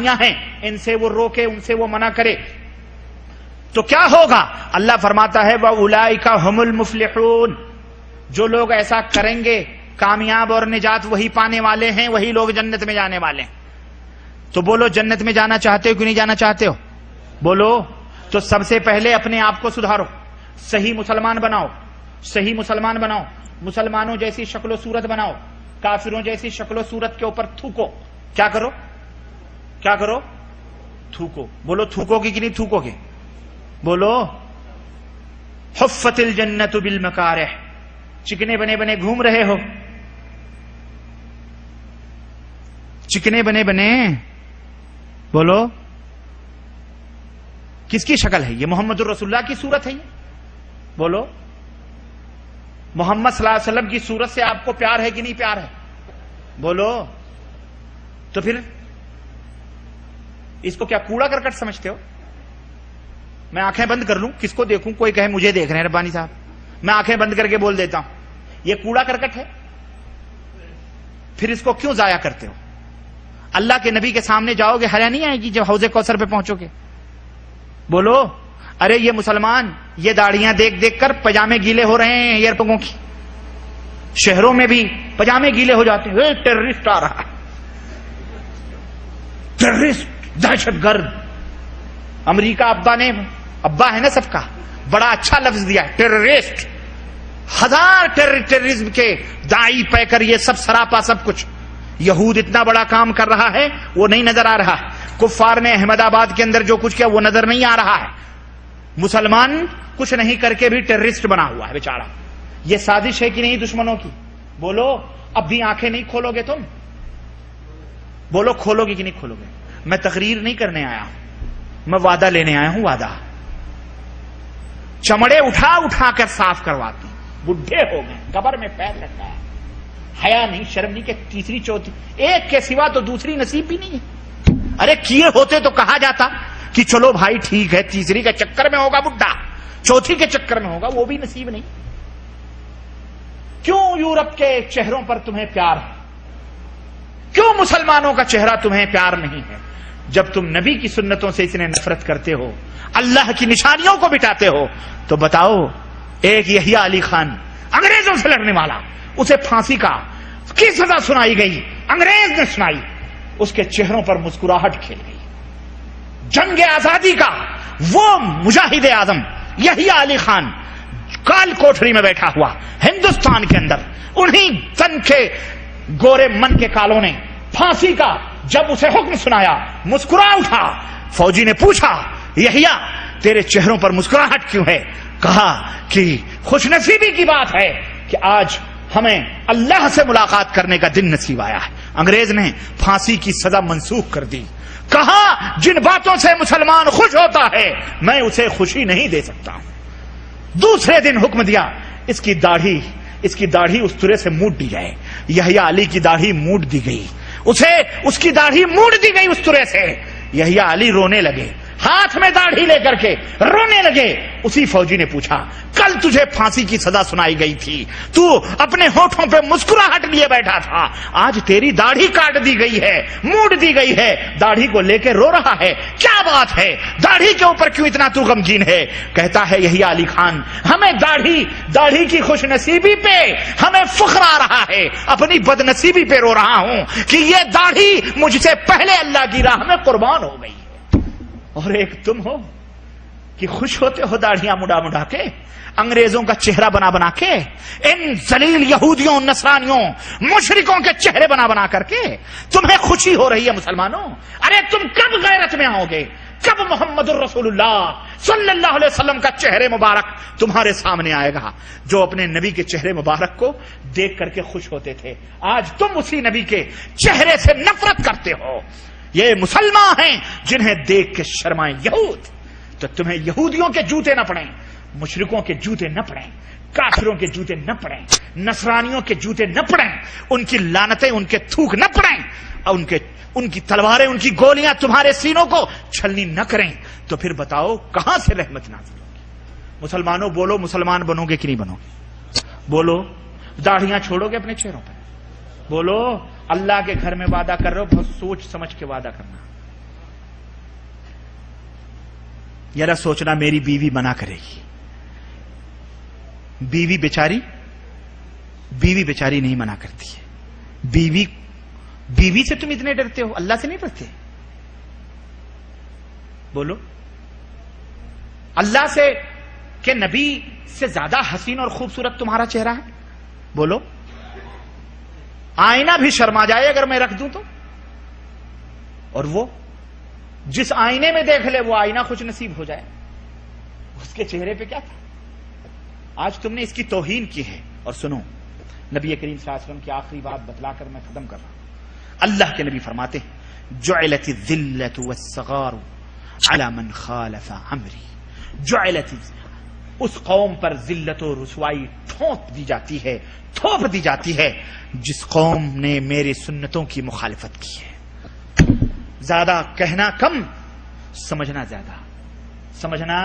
ہیں ان سے وہ روکے، ان سے وہ منع کرے، تو کیا ہوگا؟ اللہ فرماتا ہے وَأُولَئِكَ هُمُ الْمُفْلِحُونَ، جو لوگ ایسا کریں گے کامیاب اور نجات وہی پانے والے ہیں، وہی لوگ جنت میں جانے والے ہیں۔ تو بولو جنت میں جانا چاہتے ہو کہ نہیں جانا چاہتے ہو؟ بولو۔ تو سب سے پہلے اپنے آپ کو سدھارو، صحیح مسلمان بناؤ، صحیح مسلمان بناؤ، مسلمانوں جیسی شکل و صورت بناؤ، کافروں جیسی شکل و صورت کے اوپر تھوکو۔ کیا کرو؟ کیا کرو؟ تھوکو۔ بولو تھوکو گے کہ نہیں تھوکو گے؟ بولو حفت الجنت بالمکارہ، چکنے بنے بنے گھوم رہے ہو، چکنے بنے بنے، بولو کس کی شکل ہے یہ؟ محمد الرسول اللہ کی صورت ہے یہ؟ بولو محمد صلی اللہ علیہ وسلم کی صورت سے آپ کو پیار ہے کہ نہیں پیار ہے؟ بولو۔ تو پھر اس کو کیا کوڑا کرکٹ سمجھتے ہو؟ میں آنکھیں بند کر لوں، کس کو دیکھوں؟ کوئی کہے مجھے دیکھ رہے ہیں ربانی صاحب، میں آنکھیں بند کر کے بول دیتا ہوں یہ کوڑا کرکٹ ہے؟ پھر اس کو کیوں ضائع کرتے ہو؟ اللہ کے نبی کے سامنے جاؤ گے، حیا نہیں آئے گی جب حوض کوثر پہ پہنچو گے؟ بولو ارے یہ مسلمان یہ داڑیاں دیکھ دیکھ کر پجامے گیلے ہو رہے ہیں، ایئرپورٹوں کی شہروں میں بھی پجامے گیلے ہو جاتے ہیں، ٹیررسٹ آ رہا ہے، ٹیررسٹ، دہشت گرد۔ امریکہ ابا ہے نا سب کا، بڑا اچھا لفظ دیا ہے ٹیررسٹ۔ ہزار ٹیررزم کے دائی پہ کر یہ سب سراپا سب کچھ یہود اتنا بڑا کام کر رہا ہے وہ نہیں نظر آ رہا ہے، کفار نے احمد آباد کے اندر جو کچھ کیا وہ نظر نہیں آ رہا ہے، مسلمان کچھ نہیں کر کے بھی ٹیررسٹ بنا ہوا ہے بیچارہ۔ یہ سازش ہے کہ نہیں دشمنوں کی؟ بولو اب بھی آنکھیں نہیں کھولو گے تم؟ بولو کھولو گے کہ نہیں کھولو گے؟ میں تقریر نہیں کرنے آیا ہوں، میں وعدہ لینے آیا ہوں، وعدہ۔ چمڑے اٹھا اٹھا کر صاف کرواتی، بڈھے ہو گئے، قبر میں پیر لٹکایا، حیا نہیں، شرم نہیں کہ تیسری چوتھی ایک کے سوا تو دوسری نصیب بھی نہیں ہے۔ ارے کیے ہوتے تو کہا جاتا کہ چلو بھائی ٹھیک ہے، تیسری کے چکر میں ہوگا بڈھا، چوتھی کے چکر میں ہوگا، وہ بھی نصیب نہیں۔ کیوں یورپ کے چہروں پر تمہیں پیار ہے؟ کیوں مسلمانوں کا چہرہ تمہیں پیار نہیں ہے؟ جب تم نبی کی سنتوں سے اتنے نفرت کرتے ہو، اللہ کی نشانیوں کو مٹاتے ہو، تو بتاؤ ایک یحییٰ علی خان انگریزوں سے لڑنے والا، اسے پھانسی کی سزا سنائی گئی، انگریز نے سنائی، اس کے چہروں پر مسکراہٹ کھیل گئی۔ جنگ آزادی کا وہ مجاہد اعظم یحییٰ علی خان کال کوٹری میں بیٹھا ہوا ہندوستان کے اندر، انہی تن کے گورے من کے کالوں نے پھانسی کا جب اسے حکم سنایا مسکرا اٹھا۔ فوجی نے پوچھا یحییٰ تیرے چہروں پر مسکراہٹ کیوں ہے؟ کہا کہ خوش نصیبی کی بات ہے کہ آج ہمیں اللہ سے ملاقات کرنے کا دن نصیب آیا ہے۔ انگریز نے پھانسی کی سزا منسوخ کر دی، کہا جن باتوں سے مسلمان خوش ہوتا ہے میں اسے خوشی نہیں دے سکتا ہوں۔ دوسرے دن حکم دیا اس کی داڑھی استرے سے موڑ دی جائے۔ یحییٰ علی کی داڑھی موڑ دی گئی، اس کی داڑھی موڑ دی گئی استرے سے۔ یحییٰ علی رونے لگے، ہاتھ میں داڑھی لے کر کے رونے لگے۔ اسی فوجی نے پوچھا کل تجھے پھانسی کی سزا سنائی گئی تھی، تو اپنے ہونٹوں پہ مسکراہٹ لیے بیٹھا تھا، آج تیری داڑھی کاٹ دی گئی ہے، موڑ دی گئی ہے، داڑھی کو لے کے رو رہا ہے، کیا بات ہے؟ داڑھی کے اوپر کیوں اتنا تو غمگین ہے؟ کہتا ہے یحییٰ علی خان ہمیں داڑھی کی خوش نصیبی پہ ہمیں فخر آ رہا ہے، اپنی بد نصیبی پہ رو رہا ہوں کہ یہ داڑھی مجھ سے پہلے اللہ کی راہ میں قربان ہو گئی ہے۔ اور ایک تم ہو کہ خوش ہوتے ہو داڑھیاں مڑا کے، انگریزوں کا چہرہ بنا کے، ان ذلیل یہودیوں، نصرانیوں، مشرکوں کے چہرے بنا کر کے تمہیں خوشی ہو رہی ہے مسلمانوں۔ ارے تم کب غیرت میں آؤ گے؟ کب محمد الرسول اللہ صلی اللہ علیہ وسلم کا چہرے مبارک تمہارے سامنے آئے گا؟ جو اپنے نبی کے چہرے مبارک کو دیکھ کر کے خوش ہوتے تھے، آج تم اسی نبی کے چہرے سے نفرت کرتے ہو۔ یہ مسلمان ہیں جنہیں دیکھ کے شرمائیں یہود، تو تمہیں یہودیوں کے جوتے نہ پڑیں، مشرکوں کے جوتے نہ پڑیں، کافروں کے جوتے نہ پڑیں، نصرانیوں کے جوتے نہ پڑیں، ان کی لعنتیں، ان کے تھوک نہ پڑیں، اور ان کی تلواریں، ان کی گولیاں تمہارے سینوں کو چھلنی نہ کریں، تو پھر بتاؤ کہاں سے رحمت نازل ہوگی؟ مسلمانوں بولو مسلمان بنو گے کہ نہیں بنو گے؟ بولو داڑھیاں چھوڑو گے اپنے چہروں پر؟ بولو اللہ کے گھر میں وعدہ کر رہے ہو، بہت سوچ سمجھ کے وعدہ کرنا، یہ نہ سوچنا میری بیوی منع کرے گی. بیوی بیچاری نہیں منع کرتی ہے. بیوی سے تم اتنے ڈرتے ہو, اللہ سے نہیں ڈرتے؟ بولو. اللہ سے کہ نبی سے زیادہ حسین اور خوبصورت تمہارا چہرہ ہے؟ بولو. آئینہ بھی شرما جائے اگر میں رکھ دوں تو. اور وہ جس آئینے میں دیکھ لے وہ آئینہ خوش نصیب ہو جائے. اس کے چہرے پہ کیا تھا؟ آج تم نے اس کی توہین کی ہے. اور سنو, نبی کریم صلی اللہ علیہ وسلم کی آخری بات بتلا کر میں ختم کر رہا ہوں. اللہ کے نبی فرماتے ہیں جعلت الذلۃ والصغار علی من خالف امری. جعلت, اس قوم پر ذلت و رسوائی تھوپ دی جاتی ہے جس قوم نے میرے سنتوں کی مخالفت کی ہے. زیادہ کہنا کم, سمجھنا زیادہ. سمجھنا,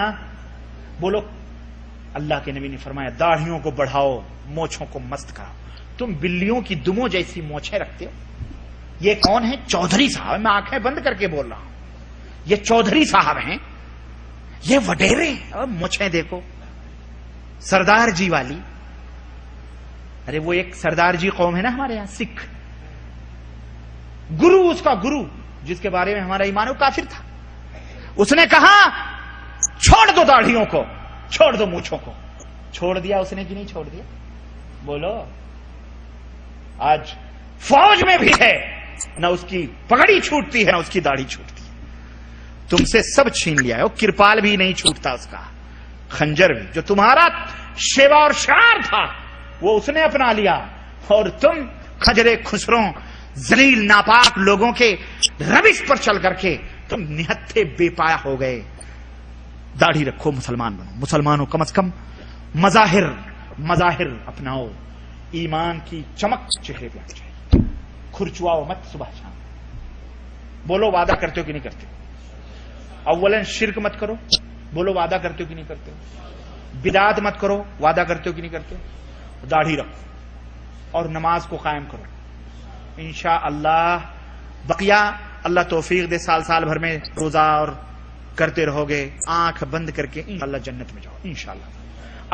بولو. اللہ کے نبی نے فرمایا داڑھیوں کو بڑھاؤ, مونچھوں کو مست کراؤ. تم بلیوں کی دموں جیسی مونچھیں رکھتے ہو. یہ کون ہے؟ چودھری صاحب. میں آنکھیں بند کر کے بول رہا ہوں. یہ چودھری صاحب ہیں, یہ وڈیرے ہیں. اور مونچھیں دیکھو سردار جی والی. ارے وہ ایک سردار جی قوم ہے نا ہمارے یہاں, سکھ گرو, اس کا گرو جس کے بارے میں ہمارا ایمان وہ کافر تھا. اس نے کہا چھوڑ دو داڑھیوں کو, چھوڑ دو مونچھوں کو. چھوڑ دیا اس نے کہ نہیں چھوڑ دیا؟ بولو. آج فوج میں بھی ہے, نہ اس کی پگڑی چھوٹتی ہے نہ اس کی داڑھی چھوٹتی ہے. تم سے سب چھین لیا ہے. وہ کرپال بھی نہیں چھوٹتا اس کا, خنجر بھی. جو تمہارا شیوا اور شعار تھا وہ اس نے اپنا لیا. اور تم کھجرے خسروں ذلیل ناپاک لوگوں کے روش پر چل کر کے تم نہتے بے پایا ہو گئے. داڑھی رکھو, مسلمان بنو. مسلمانوں کم از کم مظاہر اپناؤ. ایمان کی چمک چہرے پہ آ جائے. کھرچواؤ مت صبح شام. بولو وعدہ کرتے ہو کہ نہیں کرتے؟ اولا شرک مت کرو. بولو وعدہ کرتے ہو کہ نہیں کرتے؟ بدعات مت کرو. وعدہ کرتے ہو کہ نہیں کرتے؟ داڑھی رکھو اور نماز کو قائم کرو. انشاءاللہ بقیہ اللہ توفیق دے, سال بھر میں روزہ اور کرتے رہو گے, آنکھ بند کر کے انشاءاللہ جنت میں جاؤ انشاءاللہ.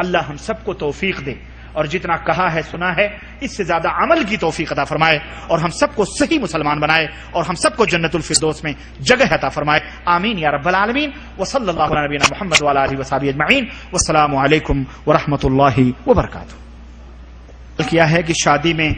اللہ ہم سب کو توفیق دے, اور جتنا کہا ہے سنا ہے اس سے زیادہ عمل کی توفیق عطا فرمائے, اور ہم سب کو صحیح مسلمان بنائے, اور ہم سب کو جنت الفردوس میں جگہ عطا فرمائے. آمین یا رب العالمین. وصلی اللہ علی نبینا محمد وعلی آلہ وصحبہ اجمعین. والسلام علیکم ورحمۃ اللہ وبرکاتہ. کیا ہے کہ شادی میں